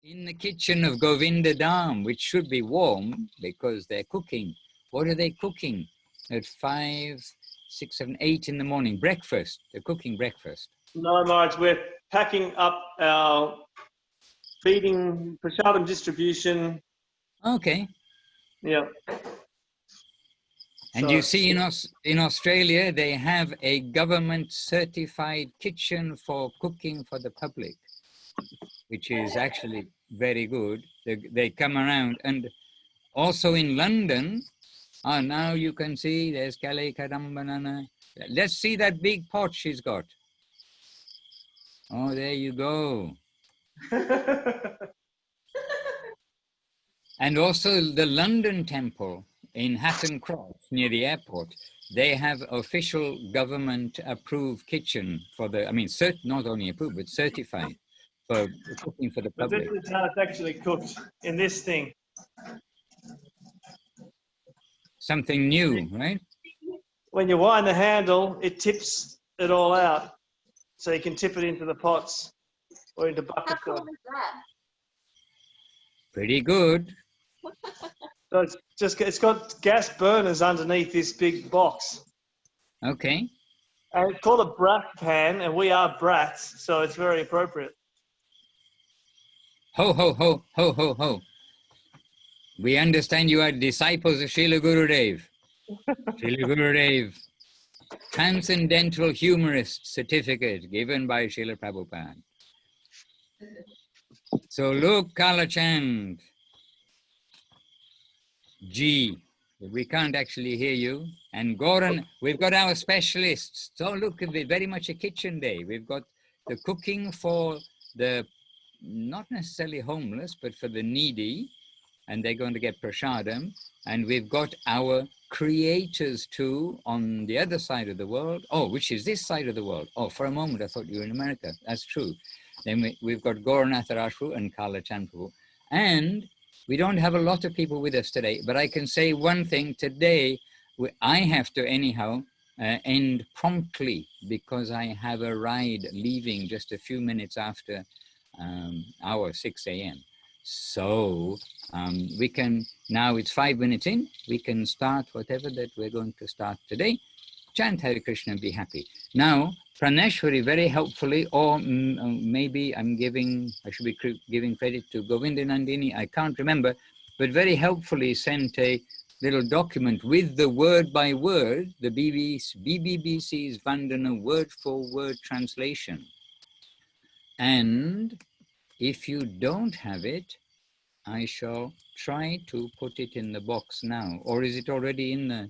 In the kitchen of Govinda Dham, which should be warm because they're cooking. What are they cooking at 5, 6, 7, 8 in the morning? Breakfast. They're cooking breakfast. No, Maharaj, we're packing up our feeding, prasadam distribution. Okay. Yeah. And So, you see in Australia, they have a government certified kitchen for cooking for the public, which is actually very good. They come around. And also in London, now you can see there's Kale Kadambanana. Let's see that big pot she's got. Oh, there you go. And also the London Temple in Hatton Cross near the airport, they have official government approved kitchen for the, I mean, not only approved, but certified for cooking for the but this public. is how it's actually cooked in this thing. Something new, right? When you wind the handle, it tips it all out. So you can tip it into the pots or into buckets. How cool is that? Pretty good. So it's got gas burners underneath this big box. Okay. And it's called a brat pan, and we are brats, so it's very appropriate. Ho, ho, ho, ho, ho, ho. We understand you are disciples of Srila Gurudev. Srila Gurudev, Transcendental Humorist Certificate given by Srila Prabhupada. So look, Kalachand. G, we can't actually hear you. And Goran, we've got our specialists. So look, it's very much a kitchen day. We've got the cooking for the, not necessarily homeless, but for the needy. And they're going to get prasadam. And we've got our creators too on the other side of the world. Oh, which is this side of the world. Oh, for a moment, I thought you were in America. That's true. Then we've got Gaur Natharashvu and Kalachand Prabhu. And we don't have a lot of people with us today, but I can say one thing today, I have to anyhow end promptly because I have a ride leaving just a few minutes after our 6 a.m. So we can, now it's 5 minutes in, we can start whatever that we're going to start today. Chant Hare Krishna and be happy. Now, Praneshwari very helpfully, or maybe I should be giving credit to Govinda Nandini, I can't remember, but very helpfully sent a little document with the word by word, the BBBC's Vandanam word for word translation. And if you don't have it, I shall try to put it in the box now. Or is it already in the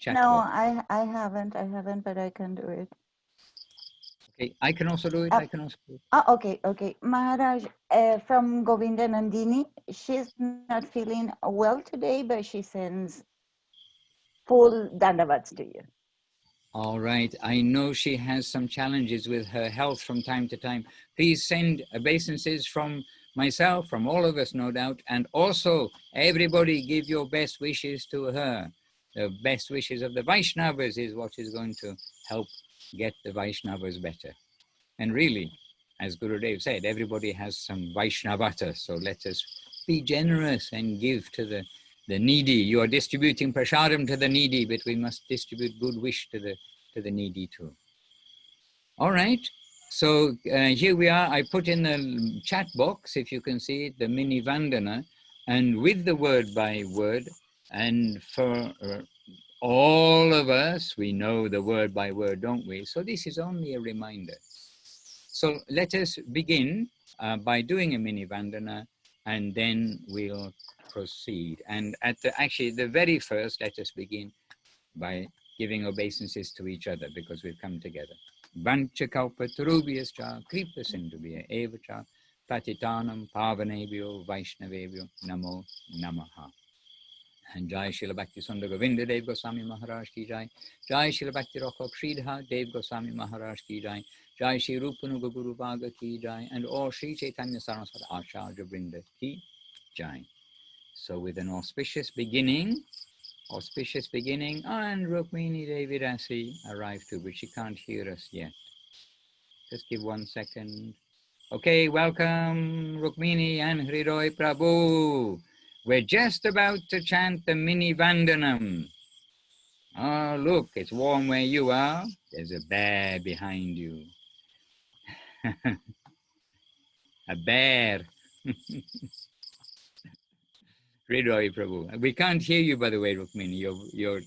chat box? No, I haven't, but I can do it. Okay, I can also do it. I can also do it. Oh, okay. Maharaj, from Govinda Nandini, she's not feeling well today, but she sends full dandavats to you. All right. I know she has some challenges with her health from time to time. Please send obeisances from myself, from all of us, no doubt. And also, everybody give your best wishes to her. The best wishes of the Vaishnavas is what is going to help get the Vaishnavas better. And really, as Gurudev said, everybody has some Vaishnavata. So let us be generous and give to the needy. You are distributing prasadam to the needy, but we must distribute good wish to the needy too. All right. So here we are. I put in the chat box, if you can see it, the mini Vandana, and with the word by word. And for all of us, we know the word by word, don't we? So this is only a reminder. So let us begin by doing a mini Vandana, and then we'll proceed. And at the very first, let us begin by giving obeisances to each other because we've come together. Vancha kalpatarubhyascha kripa sindhubhya evacha patitanam pavanebhyo vaishnavebhyo namo namaha. And Jai Srila Bhakti Sundar Govinda Dev Goswami Maharaj ki Jai. Jai Srila Bhakti Rakhok Sridhar Dev Goswami Maharaj ki Jai. Jai Shri Rupanuga Guru Bhaga ki Jai. And all Shri Chaitanya Saraswati Acharya Vrinda ki Jai. So with an auspicious beginning, and Rukmini Devi Rasi arrived too, but she can't hear us yet. Just give 1 second. Okay, welcome Rukmini and Hridoy Prabhu. We're just about to chant the mini Vandanam. Oh, look, it's warm where you are. There's a bear behind you. A bear. Hridoy Prabhu. We can't hear you, by the way, Rukmini. Your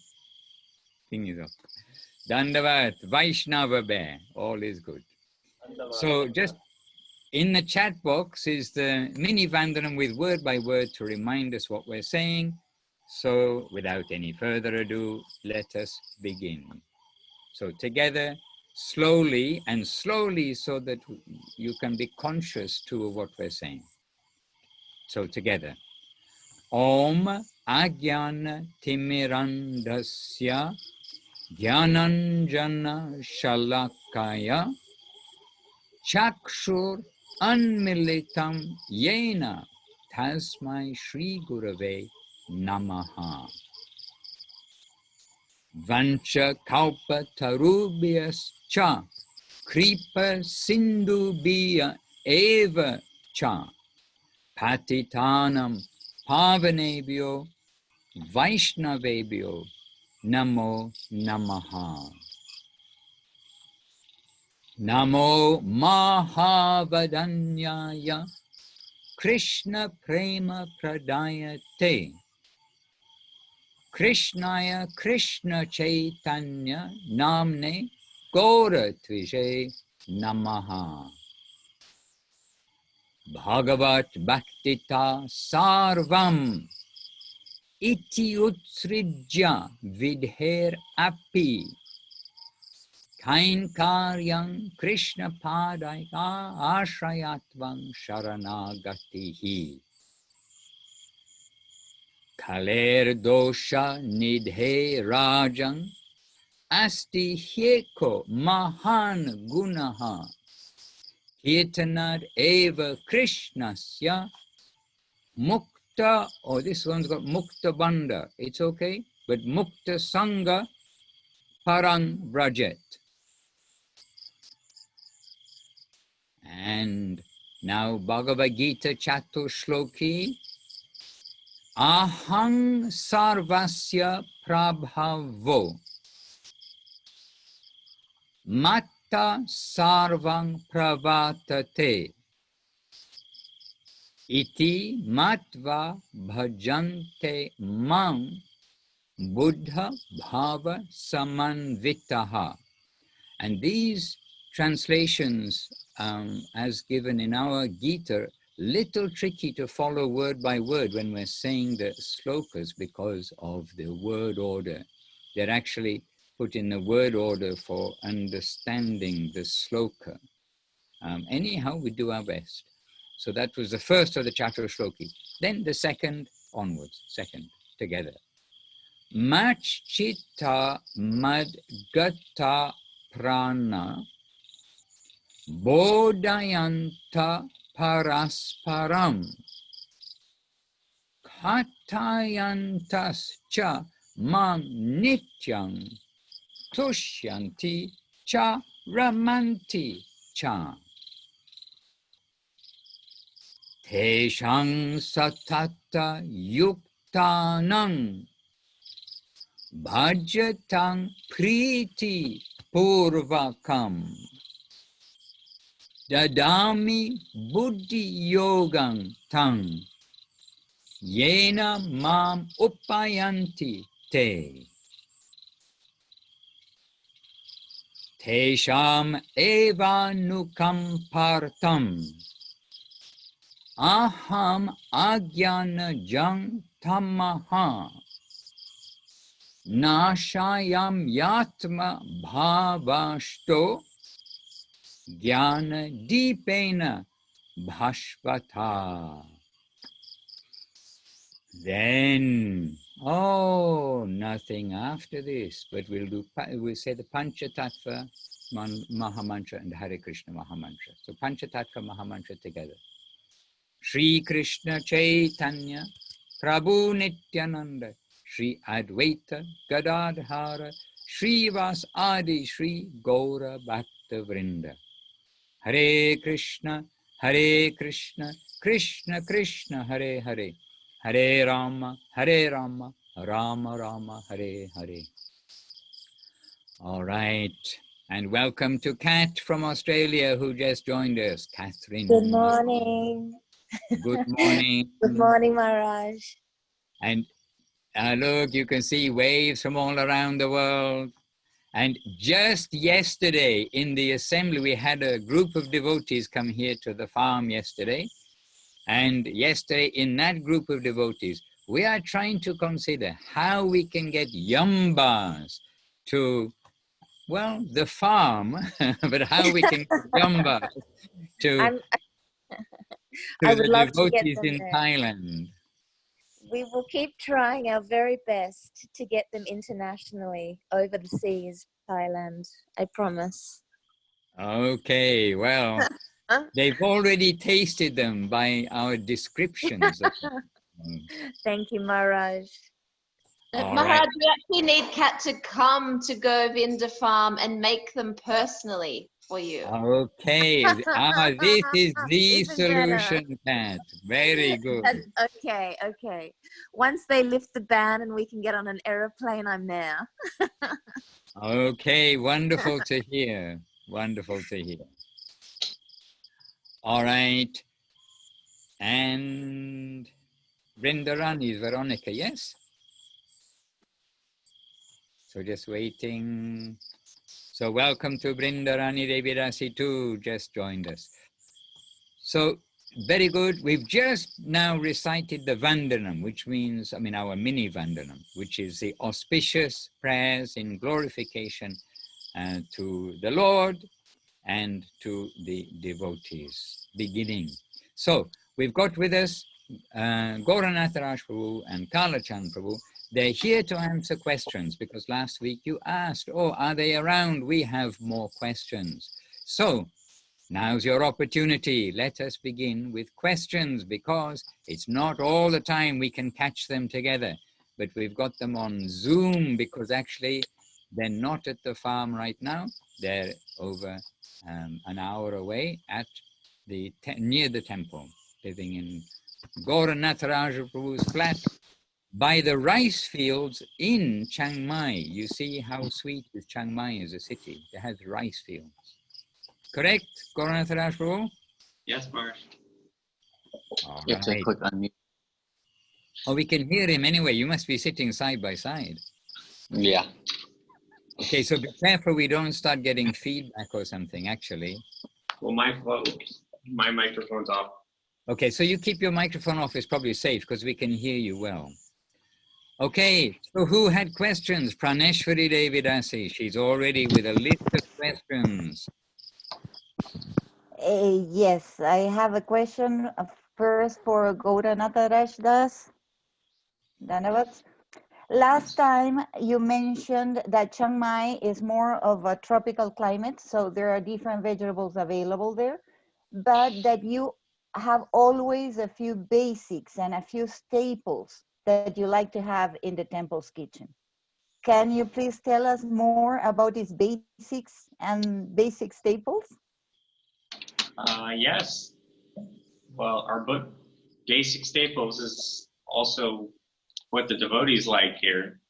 thing is off. Dandavat, Vaishnava bear. All is good. So just in the chat box is the mini Vandanam with word by word to remind us what we're saying. So without any further ado, let us begin. So together, slowly so that you can be conscious too of what we're saying. So together. Om Agyan Timirandasya Jnananjana Shalakaya Chakshur Anmilitam Yena Tasmai Shri Gurave Namaha. Vancha Kalpa Tarubhyas Cha Kripa Sindubhya Eva Cha Patitanam Pavanebhyo Vaishnavebhyo Namo Namaha. Namo Mahavadanyaya Krishna Prema Pradayate Krishnaya Krishna Chaitanya Namne Gaura Tvije Namaha. Bhagavat Bhaktita Sarvam Iti Utsrijya Vidher Api Kain Karyang Krishna Padaika Ashrayatvam Sharanagatihi. Kaler Dosha Nidhe Rajang Asti Hyeko Mahan Gunaha Kirtanad Eva Krishnasya Mukta, this one's got Mukta Banda, it's okay, but Mukta Sangha Parang Brajet. And now Bhagavad Gita Chatur Shloki. Ahang Sarvasya Prabhavo Matta Sarvang Pravartate Iti Matva Bhajante Mam Buddha Bhava Samanvitaha. And these translations, as given in our Gita, little tricky to follow word by word when we're saying the slokas because of the word order. They're actually put in the word order for understanding the sloka. Anyhow, we do our best. So that was the first of the Chatur Shloki. Then the second onwards, second together. Machchita madgata prana bodhayanta parasparam katayantas cha mam nityam tushyanti cha ramanti cha teshang satata yuktanang bhajatang priti purvakam dadami buddhi yogam tang yena mam upayanti te tesham eva nukampartam aham agyana jang tamaha nashayam yatma bhavashto jnana deepena bhashvata. Then, nothing after this, but we'll say the Panchatattva Mahamantra and Hare Krishna Mahamantra. So Panchatattva Mahamantra together. Śrī Kṛṣṇa Chaitanya Prabhu Nityananda Śrī Advaita Gadadhara Śrī Vas Adi Śrī Gaura Bhakta Vrinda. Hare Krishna Hare Krishna, Krishna Krishna, Hare Hare, Hare Rama, Rama Rama, Hare Hare. All right. And welcome to Kat from Australia who just joined us, Catherine. Good morning. Good morning. Good morning, Maharaj. And look, you can see waves from all around the world. And just yesterday in the assembly, we had a group of devotees come here to the farm yesterday. And yesterday in that group of devotees, we are trying to consider how we can get yambas to, well, the farm, but how we can get yambas to I would the love to get devotees them in there. Thailand. We will keep trying our very best to get them internationally over the seas, Thailand. I promise. Okay, well, Huh? they've already tasted them by our descriptions of them. Thank you, Maharaj. All Maharaj, right. we actually need Kat to come to Govinda Farm and make them personally for you. Okay, this is the Even better. solution, Kat. Very good. Okay, okay. Once they lift the ban and we can get on an aeroplane, I'm there. Okay, wonderful to hear. Wonderful to hear. All right. And Vrindarani is Veronica, yes? So just waiting. So welcome to Vrindarani Devidasi too, just joined us. So very good. We've just now recited the Vandanam, which means, our mini Vandanam, which is the auspicious prayers in glorification to the Lord and to the devotees, beginning. So we've got with us Gaur Nararaj Prabhu and Kalachand Prabhu. They're here to answer questions because last week you asked, oh, are they around? We have more questions. So now's your opportunity. Let us begin with questions because it's not all the time we can catch them together, but we've got them on Zoom because actually they're not at the farm right now. They're over an hour away at the near the temple, living in Gaur Nararaj Prabhu's flat by the rice fields in Chiang Mai. You see how sweet is Chiang Mai as a city. It has rice fields. Correct, Gaur Nararaj Prabhu? Yes, Maharaj. All You have to right. click unmute. Oh, we can hear him anyway. You must be sitting side by side. Yeah. Okay, so be careful we don't start getting feedback or something, actually. Well, my microphone's off. Okay, so you keep your microphone off, it's probably safe because we can hear you well. Okay, so who had questions? Praneshwari Devidasi, she's already with a list of questions. Yes, I have a question first for Gaura Nataraj Das. Dhanavad. Last time you mentioned that Chiang Mai is more of a tropical climate, so there are different vegetables available there, but that you have always a few basics and a few staples that you like to have in the temple's kitchen. Can you please tell us more about these basics and basic staples? Yes. Well, our book, Basic Staples, is also what the devotees like here.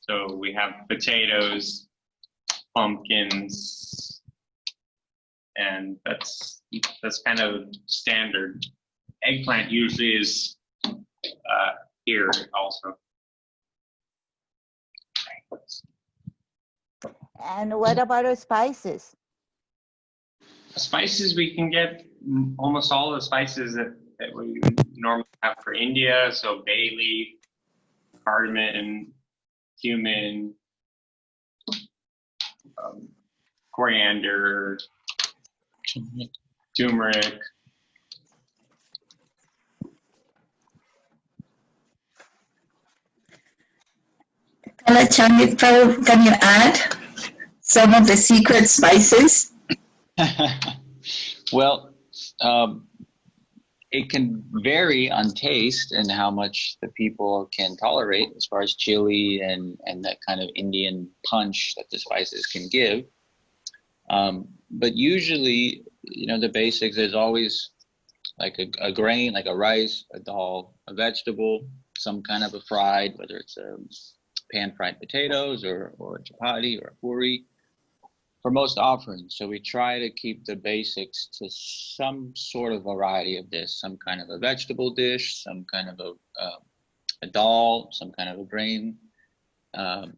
So we have potatoes, pumpkins, and that's kind of standard. Eggplant usually is here also. And what about our spices? Spices, we can get almost all the spices that we normally have for India. So bay leaf, cardamom, cumin, coriander, turmeric. Kalachand, Prabhu, can you add some of the secret spices? Well, it can vary on taste and how much the people can tolerate as far as chili and that kind of Indian punch that the spices can give. But usually you know, the basics. There's always like a grain, like a rice, a dal, a vegetable, some kind of a fried, whether it's pan-fried potatoes or a chapati or a puri, for most offerings. So we try to keep the basics to some sort of variety of this, some kind of a vegetable dish, some kind of a dal, some kind of a grain. And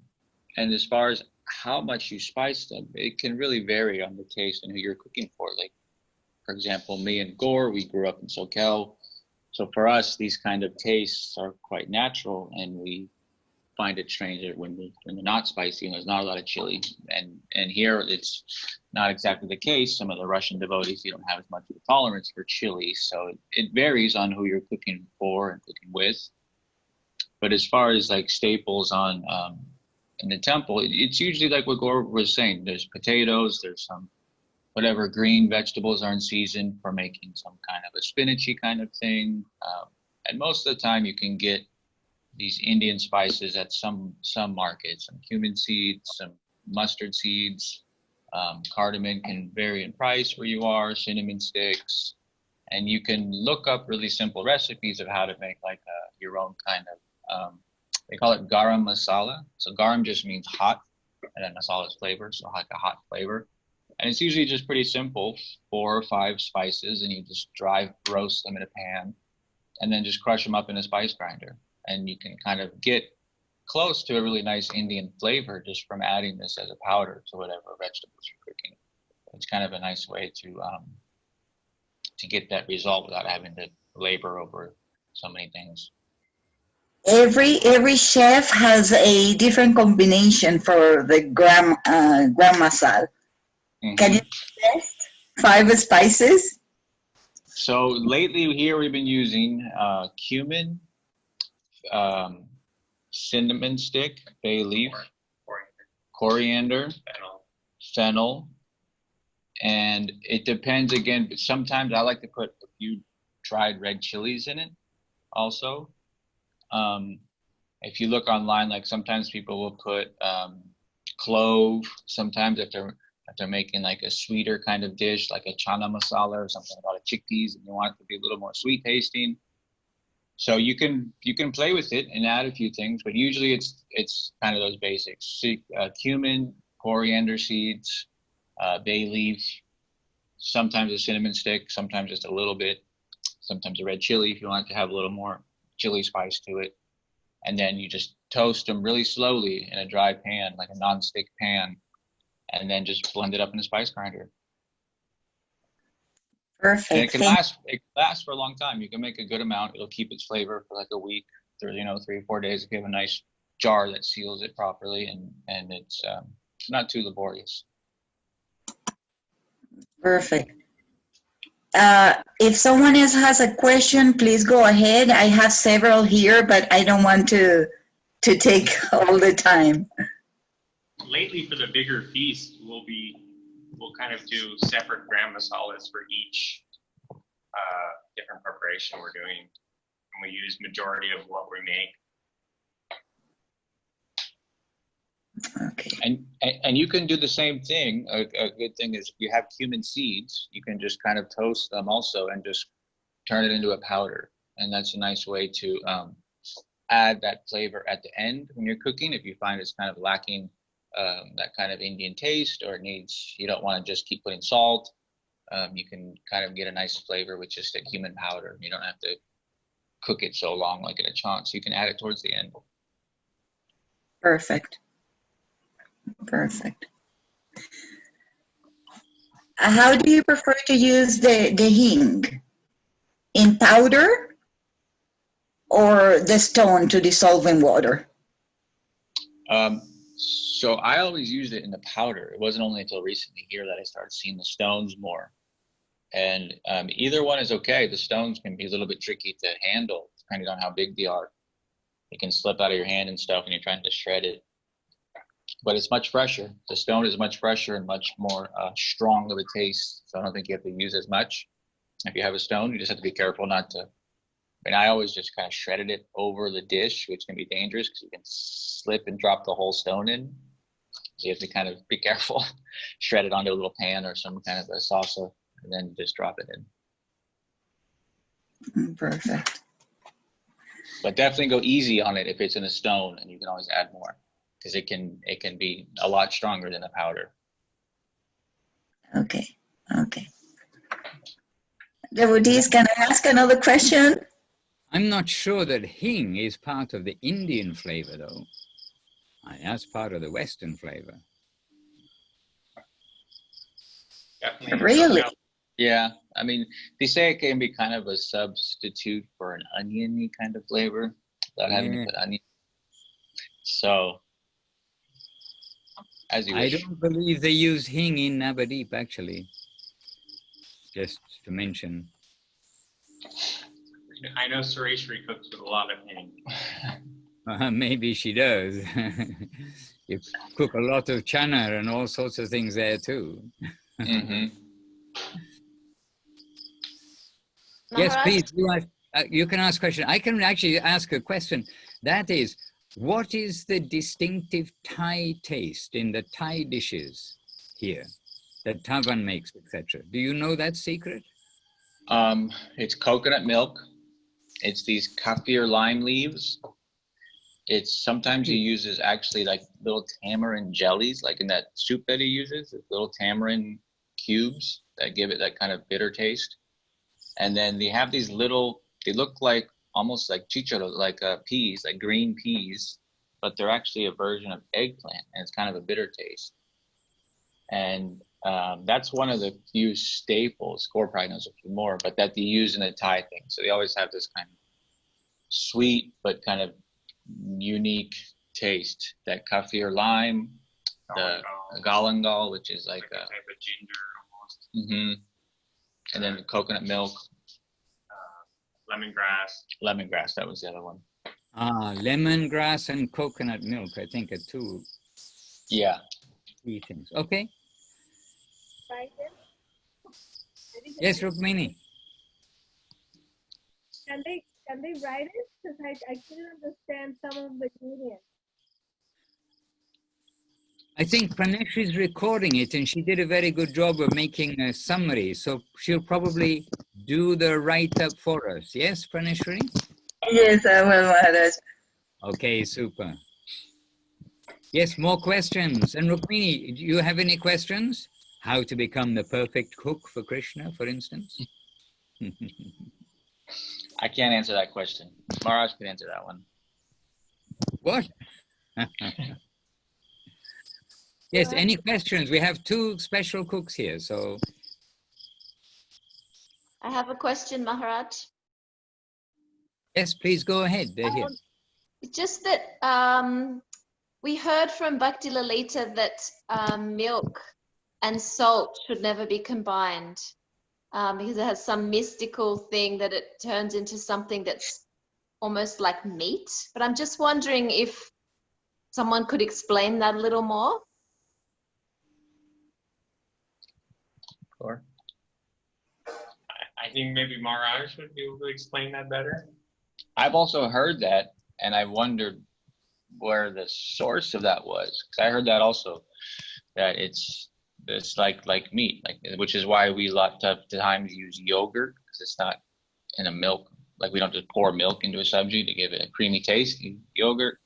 as far as how much you spice them, it can really vary on the taste and who you're cooking for. Like, for example, me and Gaur, we grew up in SoCal. So for us, these kind of tastes are quite natural, and we find it strange that when they're not spicy and there's not a lot of chili. And here it's not exactly the case. Some of the Russian devotees, you don't have as much of a tolerance for chili. So it varies on who you're cooking for and cooking with. But as far as like staples on in the temple, it's usually like what Gaur was saying. There's potatoes, there's some whatever green vegetables are in season for making some kind of a spinachy kind of thing. And most of the time you can get these Indian spices at some markets, some cumin seeds, some mustard seeds. Cardamom can vary in price where you are, cinnamon sticks. And you can look up really simple recipes of how to make like your own kind of, they call it garam masala. So garam just means hot, and then masala is flavor, so like a hot flavor. And it's usually just pretty simple, 4 or 5 spices, and you just dry roast them in a pan, and then just crush them up in a spice grinder. And you can kind of get close to a really nice Indian flavor just from adding this as a powder to whatever vegetables you're cooking. It's kind of a nice way to get that result without having to labor over so many things. Every chef has a different combination for the gram masala. Mm-hmm. Can you suggest 5 spices? So lately here we've been using cumin, cinnamon stick, bay leaf, coriander, fennel, and it depends again. But sometimes I like to put a few dried red chilies in it also. If you look online, like sometimes people will put clove. Sometimes if they're making like a sweeter kind of dish, like a chana masala or something, a lot of chickpeas, and you want it to be a little more sweet tasting. So you can play with it and add a few things, but usually it's kind of those basics: cumin, coriander seeds, bay leaf, sometimes a cinnamon stick, sometimes just a little bit, sometimes a red chili if you want to have a little more chili spice to it. And then you just toast them really slowly in a dry pan, like a non-stick pan, and then just blend it up in a spice grinder. Perfect. And it can last for a long time. You can make a good amount. It'll keep its flavor for like a week, 3 or 4 days if you have a nice jar that seals it properly, and it's not too laborious. Perfect. If someone else has a question, please go ahead. I have several here, but I don't want to take all the time. Lately, for the bigger feast, we'll kind of do separate gram masalas for each different preparation we're doing, and we use majority of what we make. Okay. And you can do the same thing. A good thing is if you have cumin seeds, you can just kind of toast them also and just turn it into a powder. And that's a nice way to add that flavor at the end when you're cooking. If you find it's kind of lacking that kind of Indian taste, or you don't want to just keep putting salt, you can kind of get a nice flavor with just a cumin powder. You don't have to cook it so long like in a chunk, so you can add it towards the end. Perfect. Perfect. How do you prefer to use the hing? In powder or the stone to dissolve in water? So I always used it in the powder. It wasn't only until recently here that I started seeing the stones more. And either one is okay. The stones can be a little bit tricky to handle depending on how big they are. It can slip out of your hand and stuff when you're trying to shred it. But it's much fresher. The stone is much fresher and much more strong of a taste. So I don't think you have to use as much. If you have a stone, you just have to be careful not to. I always just kind of shredded it over the dish, which can be dangerous because you can slip and drop the whole stone in. So you have to kind of be careful. Shred it onto a little pan or some kind of a salsa and then just drop it in. Perfect. But definitely go easy on it if it's in a stone, and you can always add more because it can be a lot stronger than a powder. Okay. Okay. Devotees, can I ask another question? I'm not sure that hing is part of the Indian flavor, though. That's part of the Western flavor. Definitely. Really? Yeah, I mean, they say it can be kind of a substitute for an oniony kind of flavor without having to put onion. So, as you I wish. don't believe they use hing in Navadip, actually. Just to mention. I know Sureshri cooks with a lot of hing. Maybe she does. You cook a lot of chana and all sorts of things there too. Mm-hmm. Yes, Nararaj? please. You can ask a question. I can actually ask a question. That is, what is the distinctive Thai taste in the Thai dishes here that Tavan makes, etc.? Do you know that secret? It's coconut milk. It's these kaffir lime leaves. It's sometimes he uses actually like little tamarind jellies, like in that soup that he uses, little tamarind cubes that give it that kind of bitter taste. And then they have these little, they look like almost like chicharo, like peas, like green peas, but they're actually a version of eggplant, and it's kind of a bitter taste. And that's one of the few staples. Gaur probably knows a few more, but that they use in the Thai thing. So they always have this kind of sweet but kind of unique taste. That kaffir lime, the galangal, which is like a type of ginger almost. Mm-hmm. And then the coconut milk. Lemongrass. Lemongrass, that was the other one. Lemongrass and coconut milk, I think, are two key things. Okay. Yes, Rukmini. Can they write it? Because I couldn't understand some of the ingredients. I think Pranesh is recording it, and she did a very good job of making a summary. So she'll probably do the write-up for us. Yes, Praneshwari? Yes, I will, Maharaj. Okay, super. Yes, more questions. And Rukmini, do you have any questions? How to become the perfect cook for Krishna, for instance? I can't answer that question. Maharaj can answer that one. What? Yes, any questions? We have two special cooks here, so. I have a question, Maharaj. Yes, please go ahead. They're here. Just that we heard from Bhakti Lalita that milk and salt should never be combined because it has some mystical thing that it turns into something that's almost like meat. But I'm just wondering if someone could explain that a little more. Sure. I think maybe Maharaj would be able to explain that better. I've also heard that, and I wondered where the source of that was, because I heard that also, that it's like meat, which is why we a lot of times use yogurt, because it's not in a milk. Like we don't just pour milk into a sabji to give it a creamy taste. Yogurt.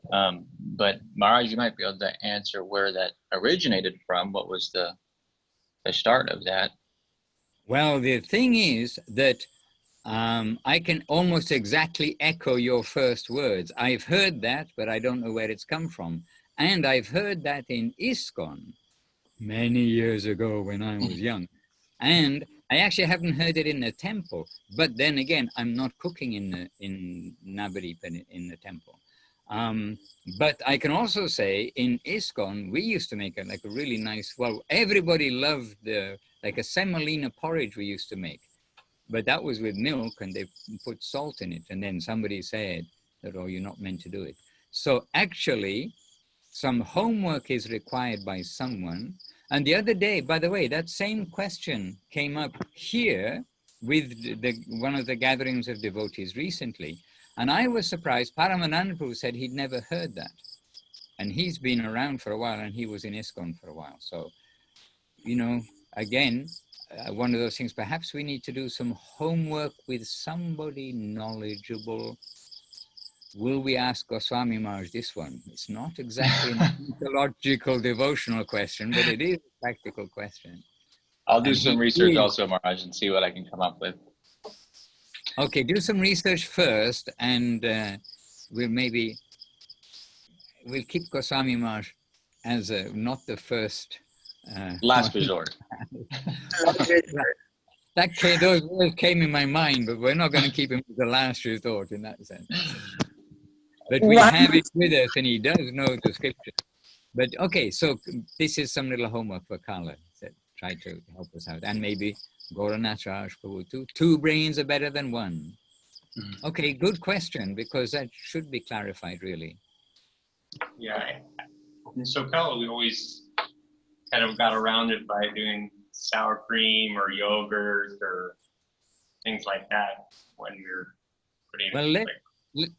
But Maharaj, you might be able to answer where that originated from. What was the start of that? Well, the thing is that I can almost exactly echo your first words. I've heard that, but I don't know where it's come from. And I've heard that in ISKCON many years ago when I was young. And I actually haven't heard it in the temple. But then again, I'm not cooking in Navadip in the temple. But I can also say in ISKCON, we used to make like a really nice, well, everybody loved like a semolina porridge we used to make. But that was with milk and they put salt in it. And then somebody said that, oh, you're not meant to do it. So actually, some homework is required by someone. And the other day, by the way, that same question came up here with one of the gatherings of devotees recently. And I was surprised. Paramananda Prabhu said he'd never heard that. And he's been around for a while and he was in ISKCON for a while. So, you know, again, one of those things, perhaps we need to do some homework with somebody knowledgeable. Will we ask Goswami Maharaj this one? It's not exactly an mythological devotional question, but it is a practical question. I'll do And some research also, Maharaj, and see what I can come up with. Okay, do some research first, and we'll keep Goswami Maharaj as not the first. Last resort. Those words came in my mind, but we're not going to keep him as the last resort in that sense. But we have it with us, and he does know the scripture. But okay, so this is some little homework for Kala. Try to help us out, and maybe Nararaj Prabhu too. 2 brains are better than 1. Okay, good question, because that should be clarified, really. Yeah, in SoCal, we always kind of got around it by doing sour cream or yogurt or things like that when we were putting Well,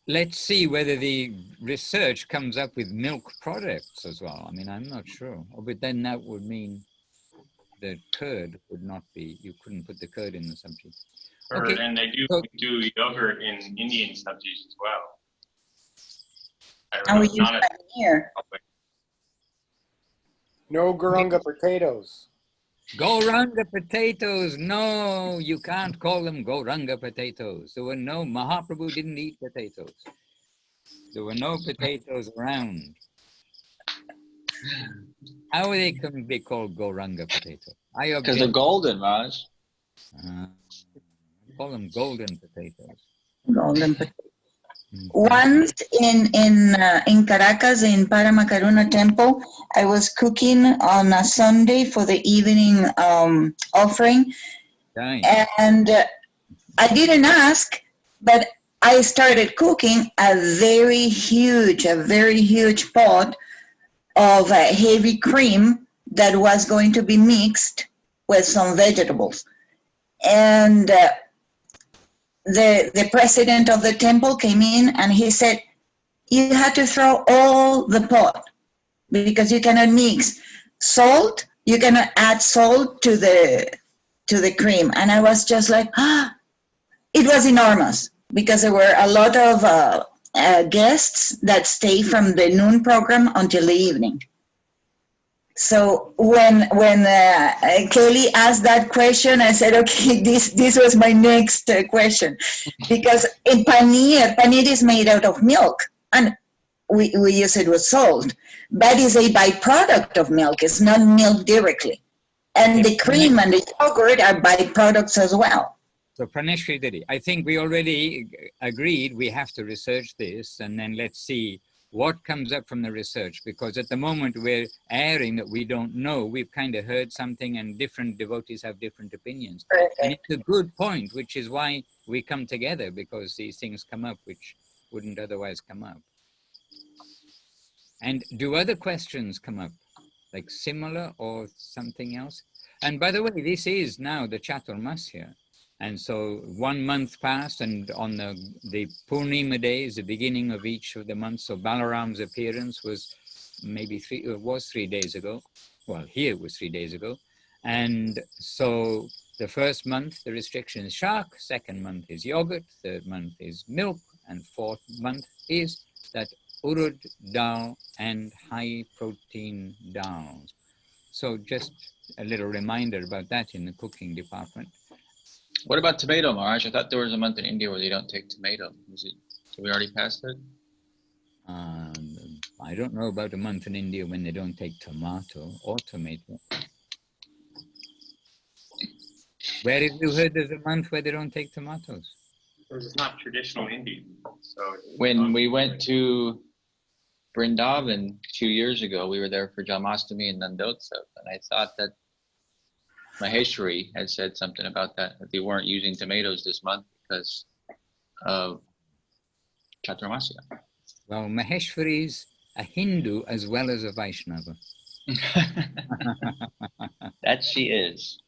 let's see whether the research comes up with milk products as well. I mean, I'm not sure. But then that would mean the curd would not be, you couldn't put the curd in the subject. Okay. And they do yogurt in Indian subsies as well. And we use Paneer. No Gurunga potatoes. Gauranga potatoes. No, you can't call them Gauranga potatoes. There were no, Mahaprabhu didn't eat potatoes. There were no potatoes around. How are they can be called Gauranga potatoes? Because they're golden, Raj. Call them golden potatoes. Golden potatoes. Once in Caracas, in Paramacaruna Temple, I was cooking on a Sunday for the evening offering. Nice. And I didn't ask, but I started cooking a very huge pot of heavy cream that was going to be mixed with some vegetables. And the president of the temple came in and he said, you had to throw all the pot because you cannot mix salt. You cannot add salt to the cream. And I was just like, it was enormous because there were a lot of guests that stayed from the noon program until the evening. So when Kelly asked that question, I said, okay, this was my next question. Because in Paneer is made out of milk, and we use it with salt. That is a byproduct of milk. It's not milk directly. And the cream and the yogurt are byproducts as well. So Praneshri Didi, I think we already agreed we have to research this, and then let's see what comes up from the research, because at the moment we're airing that we don't know. We've kind of heard something and different devotees have different opinions. Perfect. And it's a good point, which is why we come together, because these things come up which wouldn't otherwise come up. And do other questions come up, like similar or something else? And by the way, this is now the Chaturmasya. And so 1 month passed, and on the Purnima days, the beginning of each of the months, so Balaram's appearance was maybe 3 days ago. Well, here it was 3 days ago. And so the first month, the restriction is shak, second month is yogurt, third month is milk, and fourth month is that urud dal and high protein dals. So just a little reminder about that in the cooking department. What about tomato, Maharaj? I thought there was a month in India where they don't take tomato. Did we already pass that? I don't know about a month in India when they don't take tomato or tomato. Where have you heard there's a month where they don't take tomatoes? It's not traditional Indian. So when we went to Vrindavan a few years ago, we were there for Janmashtami and Nandotsav, and I thought that Maheshwari had said something about that they weren't using tomatoes this month because of Chaturmasya. Well, Maheshwari's a Hindu as well as a Vaishnava. That she is.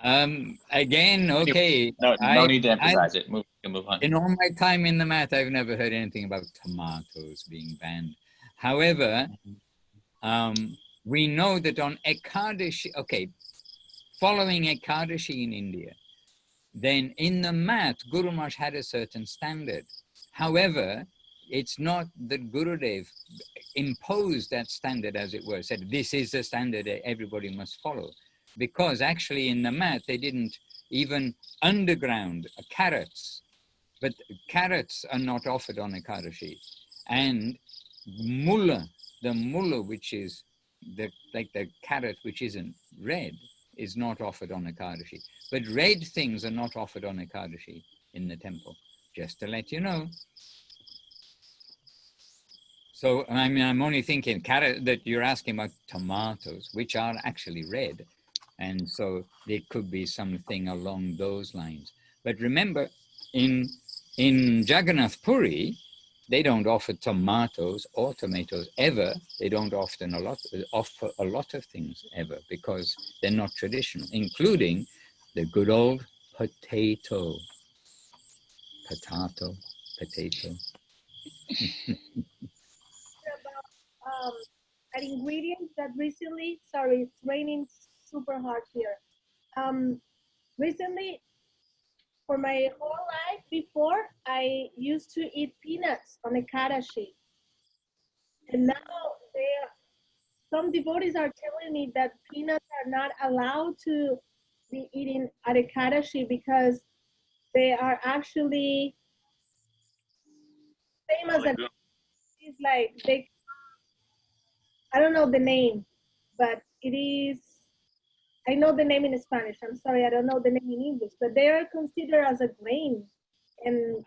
Again, okay. No need to emphasize it. Move on. In all my time in the mat, I've never heard anything about tomatoes being banned. However, we know that on Ekadashi, okay, following Ekadashi in India, then in the mat, Guru Maharaj had a certain standard. However, it's not that Gurudev imposed that standard, as it were, said this is the standard that everybody must follow. Because actually in the mat, they didn't even underground carrots, but carrots are not offered on Ekadashi. And mulla, the mulla, which is like the carrot which isn't red, is not offered on Ekadashi. But red things are not offered on Ekadashi in the temple, just to let you know. So, I mean, I'm only thinking that you're asking about tomatoes, which are actually red. And so there could be something along those lines. But remember, in Jagannath Puri, they don't offer tomatoes or tomatoes ever. They don't offer a lot of things ever because they're not traditional, including the good old potato. Potato. About an ingredient that recently, sorry, it's raining super hard here. Recently, for my whole life before, I used to eat peanuts on Ekadashi. And now some devotees are telling me that peanuts are not allowed to be eaten at Ekadashi because they are actually famous. It's like I don't know the name, but it is. I know the name in Spanish. I'm sorry, I don't know the name in English, but they are considered as a grain. And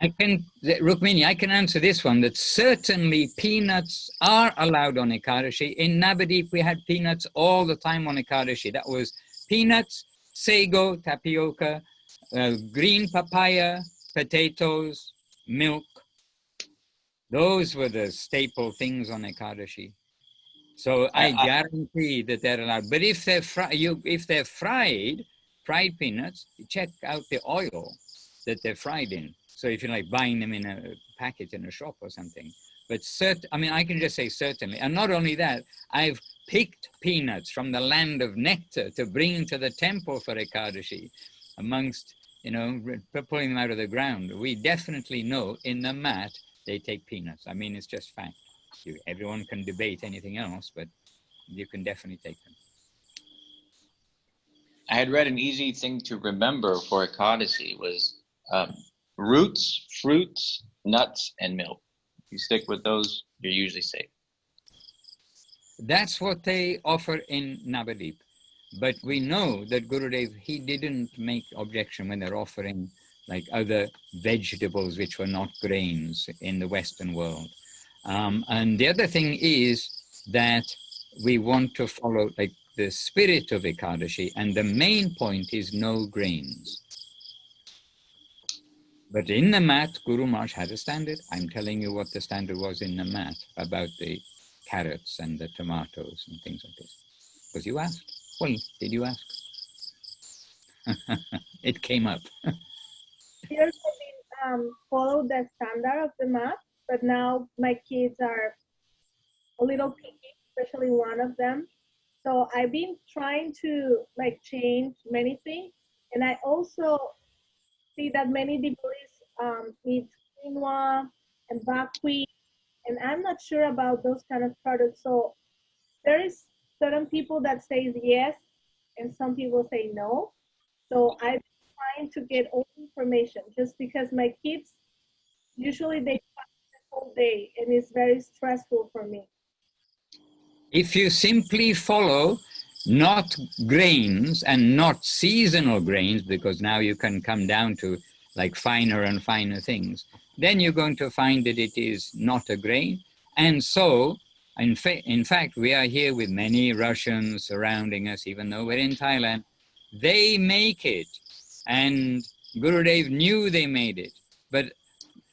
Rukmini, I can answer this one, that certainly peanuts are allowed on Ekadashi. In Navadip, we had peanuts all the time on Ekadashi. That was peanuts, sago, tapioca, green papaya, potatoes, milk. Those were the staple things on Ekadashi. So I guarantee that they're allowed. But if they're fried peanuts, check out the oil that they're fried in. So if you're like buying them in a packet in a shop or something. But I can just say certainly. And not only that, I've picked peanuts from the land of nectar to bring to the temple for Ekadashi amongst, pulling them out of the ground. We definitely know in the mat, they take peanuts. I mean, it's just fact. Everyone can debate anything else, but you can definitely take them. I had read an easy thing to remember for Ekadashi was roots, fruits, nuts, and milk. If you stick with those, you're usually safe. That's what they offer in Navadip. But we know that Gurudev, he didn't make objection when they're offering like other vegetables which were not grains in the Western world. And the other thing is that we want to follow like the spirit of Ekadashi, and the main point is no grains. But in the mat, Guru Maharaj had a standard. I'm telling you what the standard was in the mat about the carrots and the tomatoes and things like this. Because you asked. Well, did you ask? It came up. we also follow the standard of the mat, but now my kids are a little picky, especially one of them. So I've been trying to change many things, and I also see that many devotees eat quinoa and buckwheat, and I'm not sure about those kind of products. So there is certain people that say yes, and some people say no. So I'm trying to get all the information, just because my kids usually they fast the whole day, and it's very stressful for me. If you simply follow not grains and not seasonal grains, because now you can come down to like finer and finer things, then you're going to find that it is not a grain. And so, in fact, we are here with many Russians surrounding us, even though we're in Thailand. They make it, and Gurudev knew they made it. But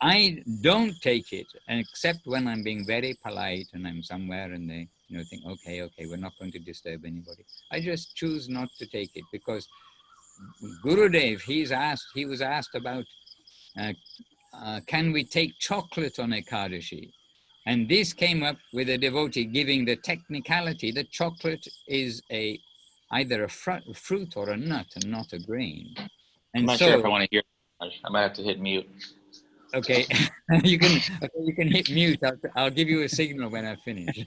I don't take it, except when I'm being very polite and I'm somewhere and they think, okay, we're not going to disturb anybody. I just choose not to take it because Gurudev, he was asked about, can we take chocolate on Ekadashi? And this came up with a devotee giving the technicality that chocolate is a either a fruit or a nut and not a grain. I'm And not so, sure if I want to hear. I might have to hit mute. okay, you can hit mute. I'll give you a signal when I finish.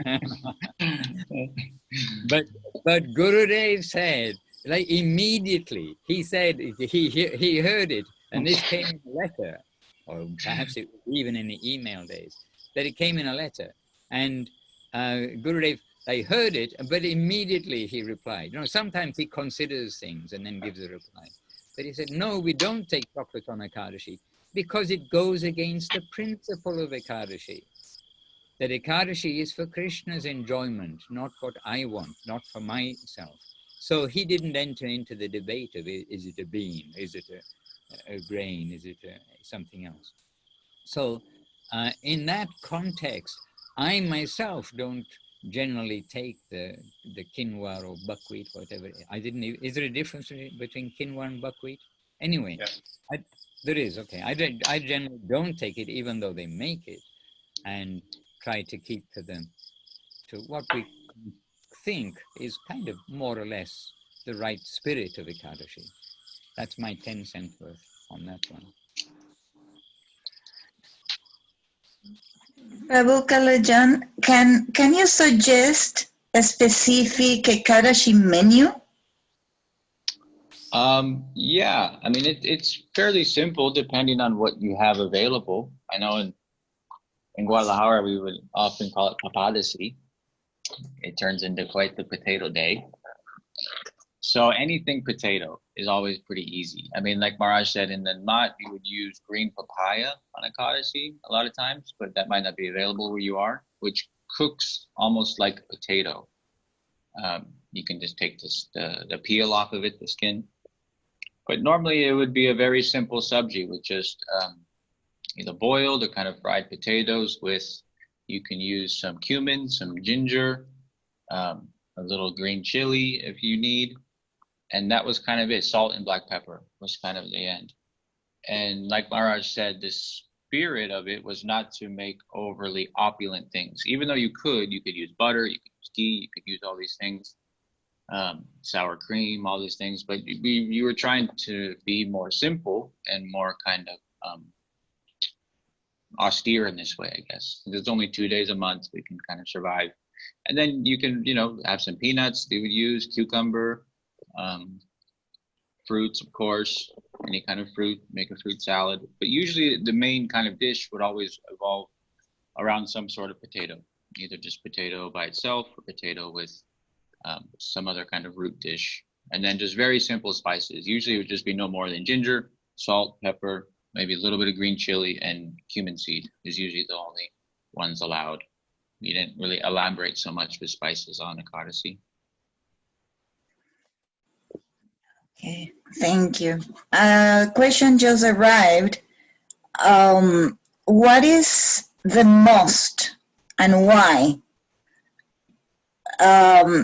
but Gurudev said, like immediately, he said he heard it, and this came in a letter, or perhaps it was even in the email days, that it came in a letter, and Gurudev, they heard it, but immediately he replied. You know, sometimes he considers things and then gives a reply. But he said, no, we don't take chocolate on Ekadashi because it goes against the principle of Ekadashi. That Ekadashi is for Krishna's enjoyment, not what I want, not for myself. So he didn't enter into the debate of, is it a bean? Is it a grain? Is it something else? So in that context, I myself don't generally take the quinoa or buckwheat, whatever. I didn't even, is there a difference between quinoa and buckwheat? Anyway, yeah. There is, okay. I generally don't take it, even though they make it, and try to keep to what we think is kind of more or less the right spirit of Ekadashi. That's my 10 cent worth on that one. Prabhu Kalajan, can you suggest a specific Ekadashi menu? Yeah, I mean, it's fairly simple depending on what you have available. I know in Guadalajara, we would often call it papadasi. It turns into quite the potato day. So anything potato is always pretty easy. I mean, like Maharaj said, in the mat, you would use green papaya on Ekadashi a lot of times, but that might not be available where you are, which cooks almost like a potato. You can just take the peel off of it, the skin. But normally it would be a very simple sabji with just either boiled or kind of fried potatoes with, you can use some cumin, some ginger, a little green chili if you need. And that was kind of it. Salt and black pepper was kind of the end. And like Maharaj said, the spirit of it was not to make overly opulent things. Even though you could use butter, you could use ghee, you could use all these things. Sour cream, all these things, but you were trying to be more simple and more kind of austere in this way, I guess. There's only 2 days a month, we can kind of survive. And then you can, have some peanuts they would use, cucumber, fruits, of course, any kind of fruit, make a fruit salad. But usually the main kind of dish would always evolve around some sort of potato, either just potato by itself or potato with some other kind of root dish, and then just very simple spices. Usually it would just be no more than ginger, salt, pepper, maybe a little bit of green chili, and cumin seed is usually the only ones allowed. You didn't really elaborate so much with spices on Ekadashi. Okay, thank you. Question just arrived. What is the most and why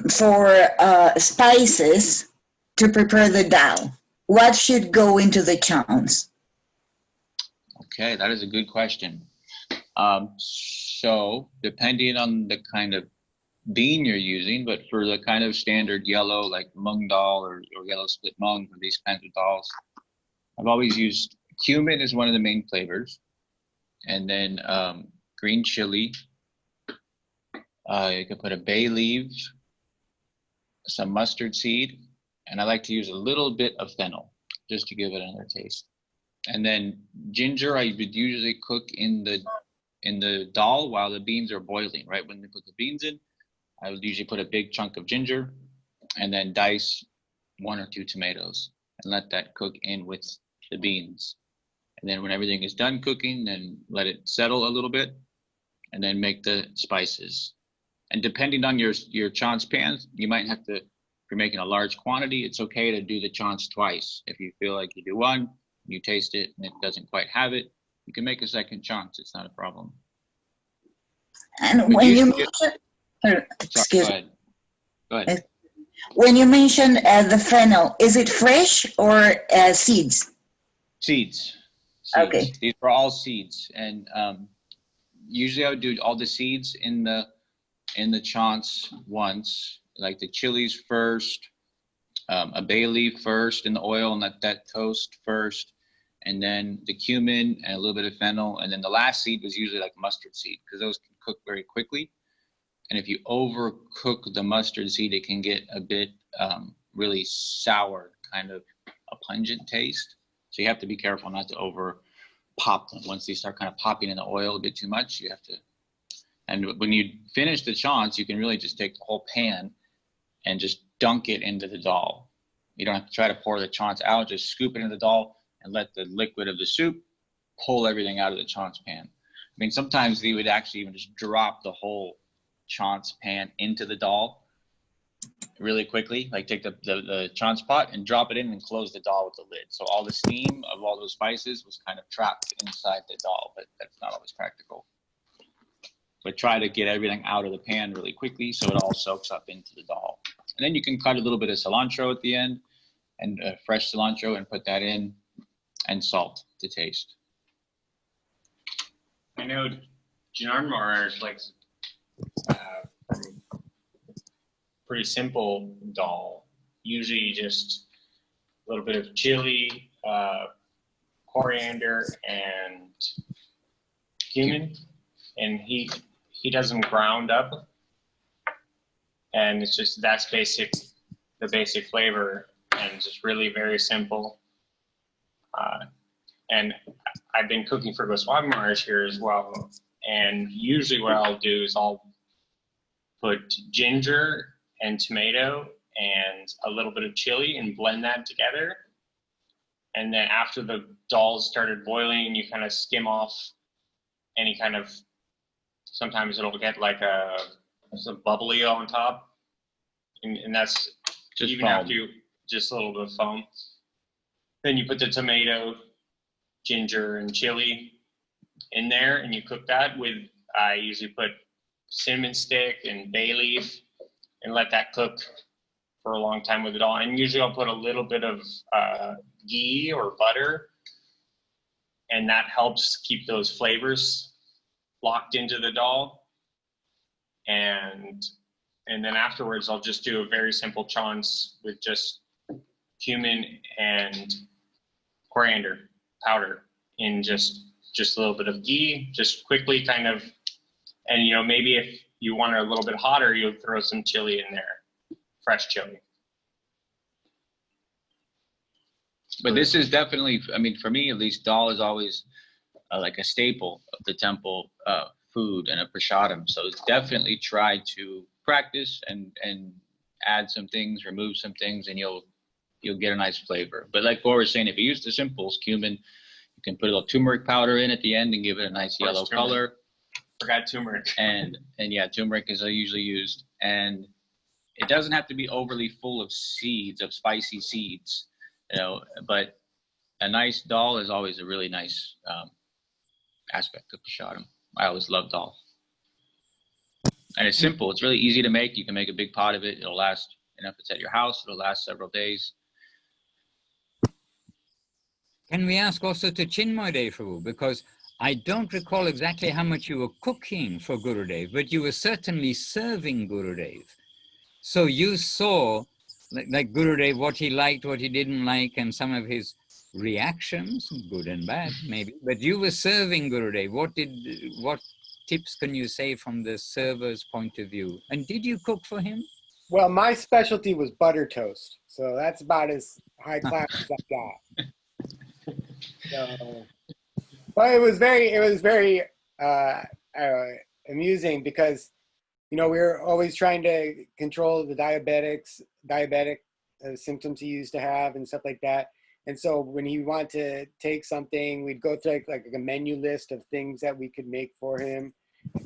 for spices to prepare the dal? What should go into the chants? Okay, that is a good question. So depending on the kind of bean you're using, but for the kind of standard yellow, like mung dal or yellow split mung, or these kinds of dals, I've always used cumin as one of the main flavors, and then green chili. You could put a bay leaf, some mustard seed, and I like to use a little bit of fennel just to give it another taste. And then ginger, I would usually cook in the dal while the beans are boiling. Right when they put the beans in, I would usually put a big chunk of ginger and then dice 1 or 2 tomatoes and let that cook in with the beans. And then when everything is done cooking, then let it settle a little bit and then make the spices. And depending on your chants pans, you might have to, if you're making a large quantity, it's okay to do the chants twice. If you feel like you do one, you taste it and it doesn't quite have it, you can make a second chant. It's not a problem. And But when you usually- mentioned, excuse Sorry, go ahead. When you mentioned the fennel, is it fresh or seeds? Seeds. Okay. These are all seeds, and usually I would do all the seeds in the chants once, like the chilies first, a bay leaf first in the oil and let that toast first, and then the cumin and a little bit of fennel, and then the last seed was usually like mustard seed because those can cook very quickly. And if you overcook the mustard seed, it can get a bit really sour, kind of a pungent taste. So you have to be careful not to over pop them. Once they start kind of popping in the oil a bit too much, you have to. And when you finish the chants, you can really just take the whole pan and just dunk it into the dal. You don't have to try to pour the chants out, just scoop it into the dal and let the liquid of the soup pull everything out of the chants pan. I mean, sometimes they would actually even just drop the whole chants pan into the dal really quickly, like take the chants pot and drop it in and close the dal with the lid. So all the steam of all those spices was kind of trapped inside the dal, but that's not always practical. But try to get everything out of the pan really quickly so it all soaks up into the dal. And then you can cut a little bit of cilantro at the end, and fresh cilantro, and put that in, and salt to taste. I know Janard Maharaj likes pretty simple dal. Usually just a little bit of chili, coriander, and cumin, and he does them ground up, and it's just that's the basic flavor, and just really very simple. And I've been cooking for Goswami Maharaj here as well, and usually what I'll do is I'll put ginger and tomato and a little bit of chili and blend that together. And then after the dal started boiling, you kind of skim off any kind of, sometimes it'll get like some bubbly on top. And that's Just even foam. after you, just a little bit of foam. Then you put the tomato, ginger, and chili in there, and you cook that with, I usually put cinnamon stick and bay leaf and let that cook for a long time with it all. And usually I'll put a little bit of ghee or butter, and that helps keep those flavors locked into the dal. And then afterwards I'll just do a very simple chants with just cumin and coriander powder in just a little bit of ghee, just quickly kind of, and maybe if you want it a little bit hotter, you'll throw some chili in there, fresh chili. But this is definitely, I mean, for me at least, dal is always like a staple of the temple food and a prasadam. So definitely try to practice and add some things, remove some things, and you'll get a nice flavor. But like Gaur was saying, if you use the simples, cumin, you can put a little turmeric powder in at the end and give it a nice yellow color. Forgot turmeric. And yeah, turmeric is usually used. And it doesn't have to be overly full of seeds, of spicy seeds, but a nice dal is always a really nice aspect of prasadam. I always love dal. And it's simple. It's really easy to make. You can make a big pot of it. It'll last, if it's at your house, it'll last several days. Can we ask also to Chinmoy Prabhu, because I don't recall exactly how much you were cooking for Gurudev, but you were certainly serving Gurudev. So you saw, like Gurudev, what he liked, what he didn't like, and some of his reactions, good and bad, maybe. But you were serving Gurudev. What tips can you say from the server's point of view? And did you cook for him? Well, my specialty was butter toast, so that's about as high class as I got. So, but it was very amusing because, we were always trying to control the diabetic symptoms he used to have and stuff like that. And so when he wanted to take something, we'd go through like a menu list of things that we could make for him.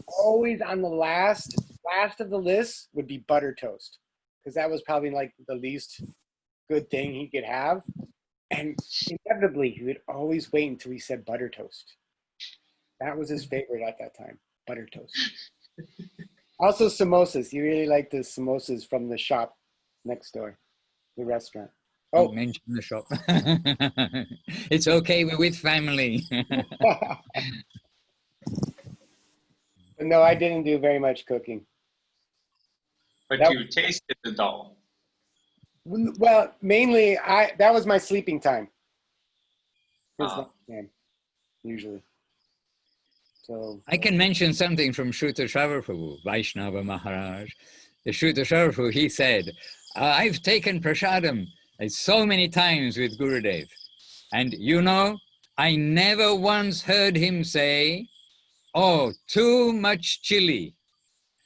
Always on the last of the list would be butter toast, because that was probably like the least good thing he could have. And inevitably, he would always wait until he said butter toast. That was his favorite at that time, butter toast. Also samosas. He really liked the samosas from the shop next door, the restaurant. Oh, don't mention the shop. It's okay, we're with family. No, I didn't do very much cooking. But you tasted the dal. Well, mainly that was my sleeping time. His Oh. time, usually. So I can mention something from Śrī Kṛṣṇa Prabhu, Vaishnava Maharaj. The Śrī Kṛṣṇa Prabhu, he said, I've taken prasadam so many times with Gurudev. And you know, I never once heard him say, oh, too much chili.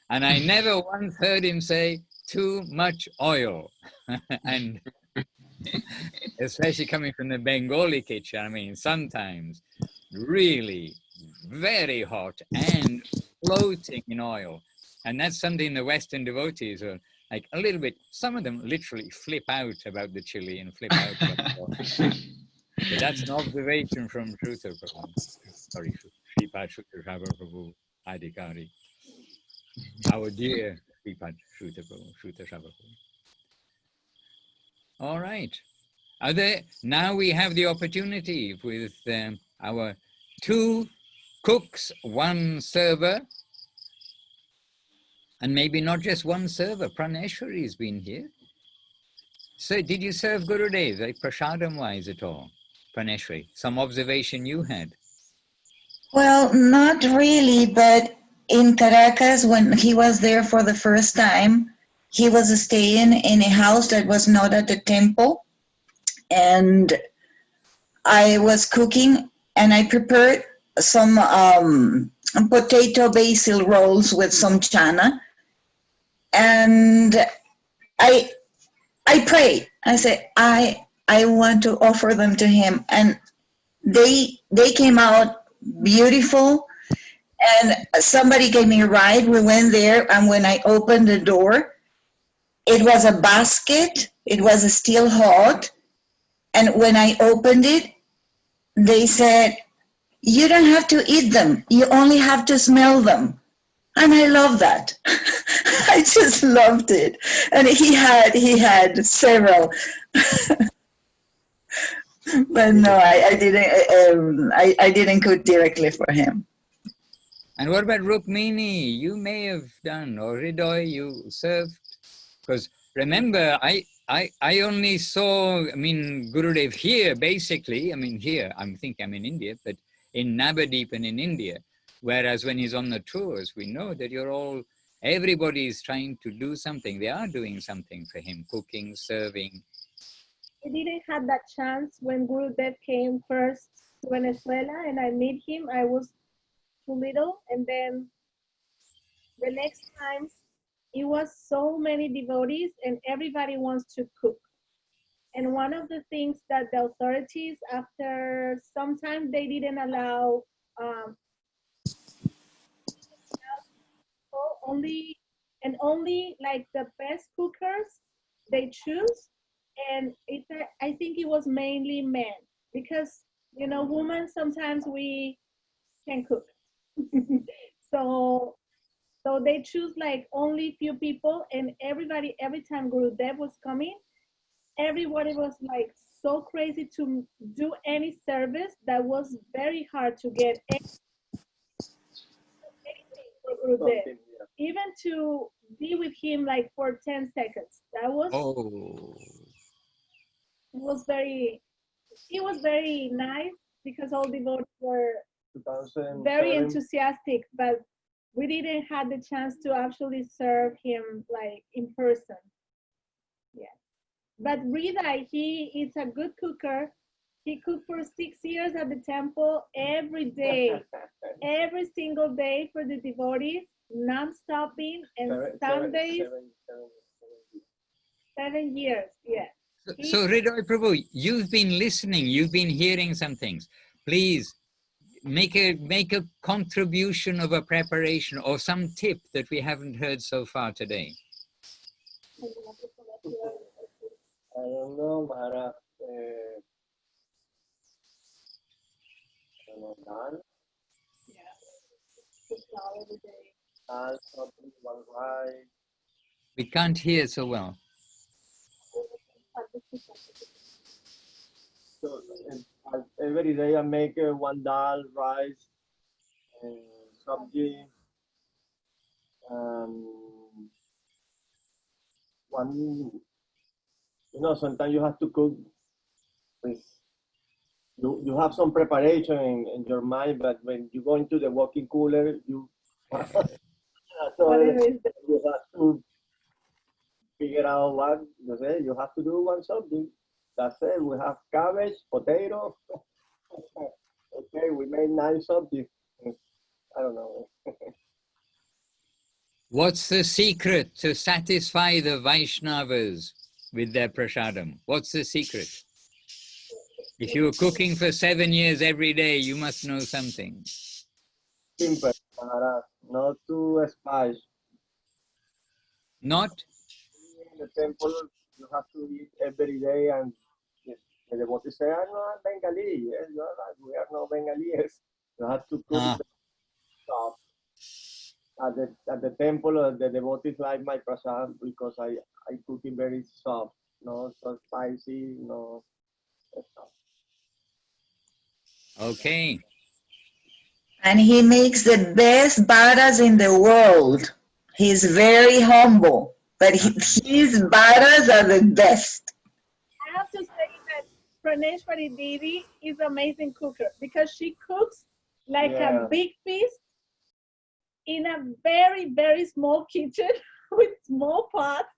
And I never once heard him say, too much oil. And especially coming from the Bengali kitchen, I mean, sometimes really very hot and floating in oil. And that's something the Western devotees are like a little bit, some of them literally flip out about the chili and flip out about the oil. But that's an observation from Shrutha Prabhu. Sorry, Shripad Shrutha Prabhu Adhikari. Our dear Shripad Shrutha Prabhu, Shrutha Prabhu. All right. Now we have the opportunity with our 2 cooks, 1 server, and maybe not just 1 server. Praneshwari has been here. So did you serve Gurudev, like prasadam-wise at all? Praneshwari, some observation you had? Well, not really, but in Caracas, when he was there for the first time, he was staying in a house that was not at the temple. And I was cooking, and I prepared some potato basil rolls with some chana. And I prayed. I said, I want to offer them to him. And they came out beautiful. And somebody gave me a ride. We went there, and when I opened the door, it was a basket. It was still hot. And when I opened it, they said, you don't have to eat them. You only have to smell them. And I love that. I just loved it. And he had several. But no, I didn't cook directly for him. And what about Rukmini? You may have done, or Hridoy, you served? Because remember, I only saw, Gurudev here, basically. Here, I think I'm in India, but in Navadip and in India. Whereas when he's on the tours, we know that everybody is trying to do something. They are doing something for him, cooking, serving. I didn't have that chance when Gurudev came first to Venezuela and I met him. I was too little. And then the next time, it was so many devotees and everybody wants to cook. And one of the things that the authorities, after some time, they didn't allow only like the best cookers they choose. And I think it was mainly men because, women, sometimes we can cook. So they choose like only few people, and everybody, every time Gurudev was coming, everybody was like so crazy to do any service that was very hard to get anything for Gurudev. Even to be with him like for 10 seconds. That was it was very nice because all devotees were very enthusiastic, but we didn't have the chance to actually serve him like in person. Yeah. But Rida, he is a good cooker. He cooked for 6 years at the temple every day, every single day for the devotees, non-stopping, and Sundays, 7 years, yeah. So Hridoy Prabhu, you've been listening, you've been hearing some things. Please make a contribution of a preparation or some tip that we haven't heard so far today. I don't know, Maharaj. Dal. Dal, something, one rice. We can't hear so well. So every day I make one dal, rice, and sabji, one you know, sometimes you have to cook with, you have some preparation in your mind, but when you go into the walk-in cooler, you Whatever is there. you have to figure out what you say. You have to do one something. That's it. We have cabbage, potato. Okay, we made nice something. I don't know. What's the secret to satisfy the Vaishnavas with their prasadam? What's the secret? If you were cooking for 7 years every day, you must know something. Simple, Nararaj. Not too spice. Not? In the temple, you have to eat every day, and the devotees say, "I'm not Bengali." Yes, you are right. We are not Bengalis. You have to cook soft. At the temple, the devotees like my prasad because I cook it very soft, no so spicy, no. Okay. And he makes the best bharas in the world. He's very humble, but his bharas are the best. I have to say that Praneshwari Devi is an amazing cooker because she cooks like a big feast in a very, very small kitchen with small pots.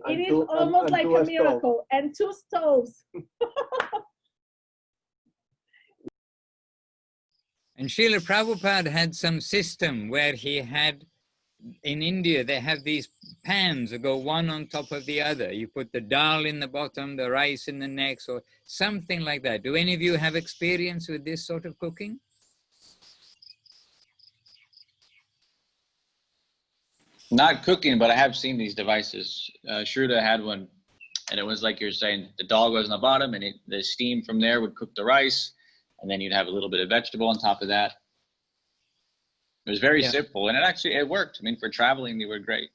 It is almost like a miracle. And 2 stoves. And Srila Prabhupada had some system where he had, in India, they have these pans that go one on top of the other. You put the dal in the bottom, the rice in the next, or something like that. Do any of you have experience with this sort of cooking? Not cooking, but I have seen these devices. Shruta had one, and it was like you're saying, the dal goes on the bottom, and the steam from there would cook the rice, and then you'd have a little bit of vegetable on top of that. It was very simple, and it worked. I mean, for traveling, they were great.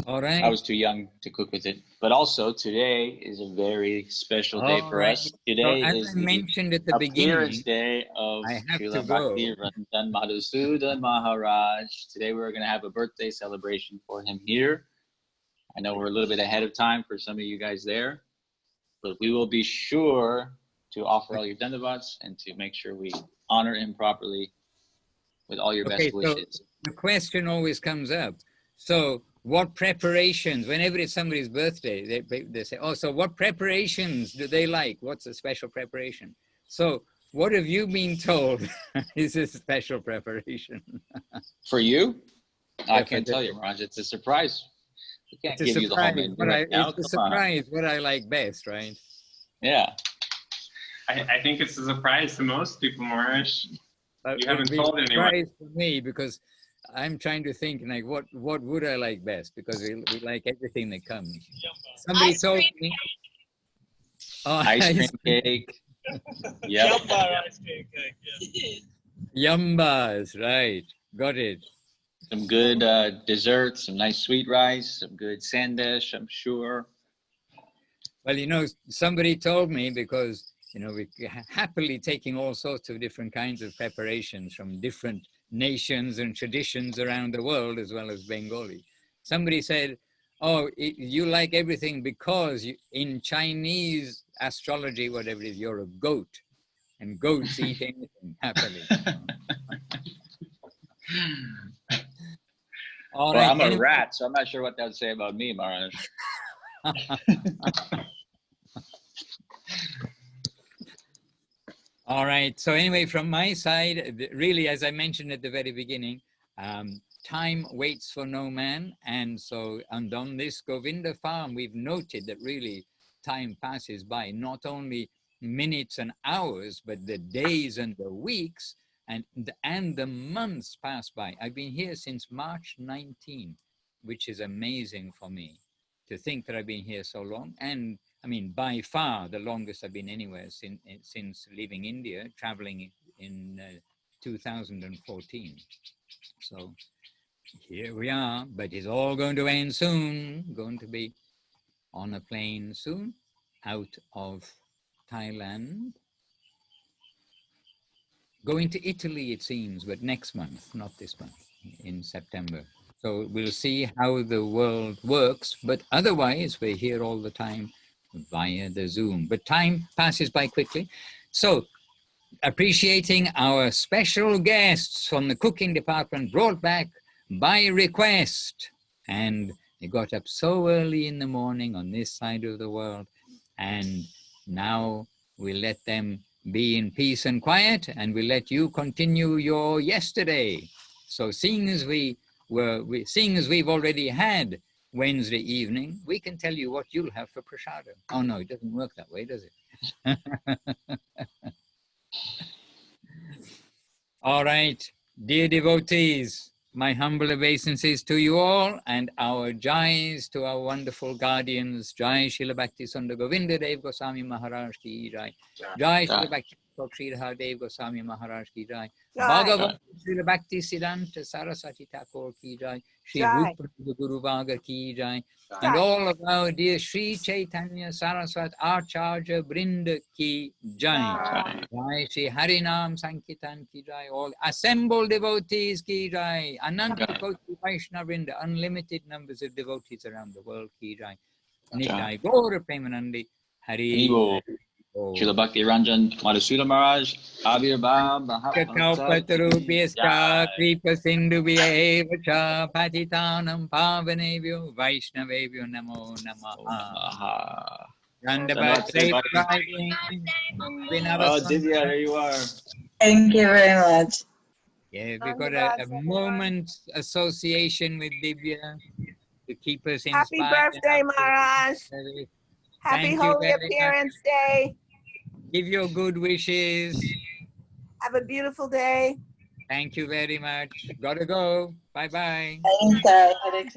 All right. I was too young to cook with it. But also, today is a very special day for us. Today is the mentioned at the appearance beginning, day of I have Srila to go. Bhakti Rantan Madhusudan Maharaj. Today we're going to have a birthday celebration for him here. I know we're a little bit ahead of time for some of you guys there, but we will be sure to offer all your dandavats and to make sure we honor him properly with all your best wishes. So the question always comes up. So what preparations, whenever it's somebody's birthday, they say, oh, so what preparations do they like? What's a special preparation? So what have you been told is a special preparation? For you? I can't tell you, Raj. It's a surprise. We can't give you the whole menu right now. It's a surprise what I like best, right? Yeah. I think it's a surprise to most people, Maharaj. You haven't told anyone. Surprise for me because I'm trying to think like what would I like best because we like everything that comes. Somebody told me ice cream cake. Yeah. Yumba ice cream cake. Yeah. Yumbas, right? Got it. Some good desserts, some nice sweet rice, some good sandesh, I'm sure. Well, you know, somebody told me because, you know, we're happily taking all sorts of different kinds of preparations from different nations and traditions around the world, as well as Bengali. Somebody said, oh, you like everything because in Chinese astrology, whatever it is, you're a goat. And goats eat anything happily. All right, I'm a rat, so I'm not sure what that would say about me, Maharaj. All right. So anyway, from my side, really, as I mentioned at the very beginning, time waits for no man. And so and on this Govinda farm, we've noted that really time passes by, not only minutes and hours, but the days and the weeks and the months pass by. I've been here since March 19, which is amazing for me to think that I've been here so long. And I mean, by far the longest I've been anywhere since leaving India, traveling in 2014. So here we are, but it's all going to end soon. Going to be on a plane soon, out of Thailand. Going to Italy, it seems, but next month, not this month, in September. So we'll see how the world works, but otherwise we're here all the time via the Zoom. But time passes by quickly. So appreciating our special guests from the cooking department brought back by request. And they got up so early in the morning on this side of the world. And now we'll let them be in peace and quiet, and we'll let you continue your yesterday. So seeing as we've already had Wednesday evening, we can tell you what you'll have for prasada. Oh no, it doesn't work that way, does it? All right, dear devotees, my humble obeisances to you all, and our jais to our wonderful guardians. Jai Srila Bhakti Sundar Govinda Dev Goswami Maharaj ki jai. Jai Srila Bhakti Sridhar Dev Goswami Maharaj ki jai. Bhagavan Srila Bhakti Siddhanta Saraswati Thakur ki jai. Shri Rupa Guru Vaga ki jai. And all of our dear Sri Chaitanya Saraswat Acharya Brinda ki jai. Jai Shri Harinam Sankirtan ki jai. All assembled devotees ki jai. Ananta Koti Vaishnava Brinda. Unlimited numbers of devotees around the world ki jai. Nitai Gaur Premanandi Hari. Srila Bhakti Ranjan Madhusudana Maharaj, Abhirbhav Kalpatarubhyascha Kripa Sindhubhya Evacha Patitanam Pavanebhyo Vaishnavebhyo Namo Namaha. Dandavat safe driving. Oh, Divya, there you are. Thank you very much. Yeah, we've got a moment's association with Divya to keep us inspired. Happy birthday, Maharaj. Happy Holy Appearance Day. Give your good wishes. Have a beautiful day. Thank you very much. Gotta go. Bye-bye. Thanks,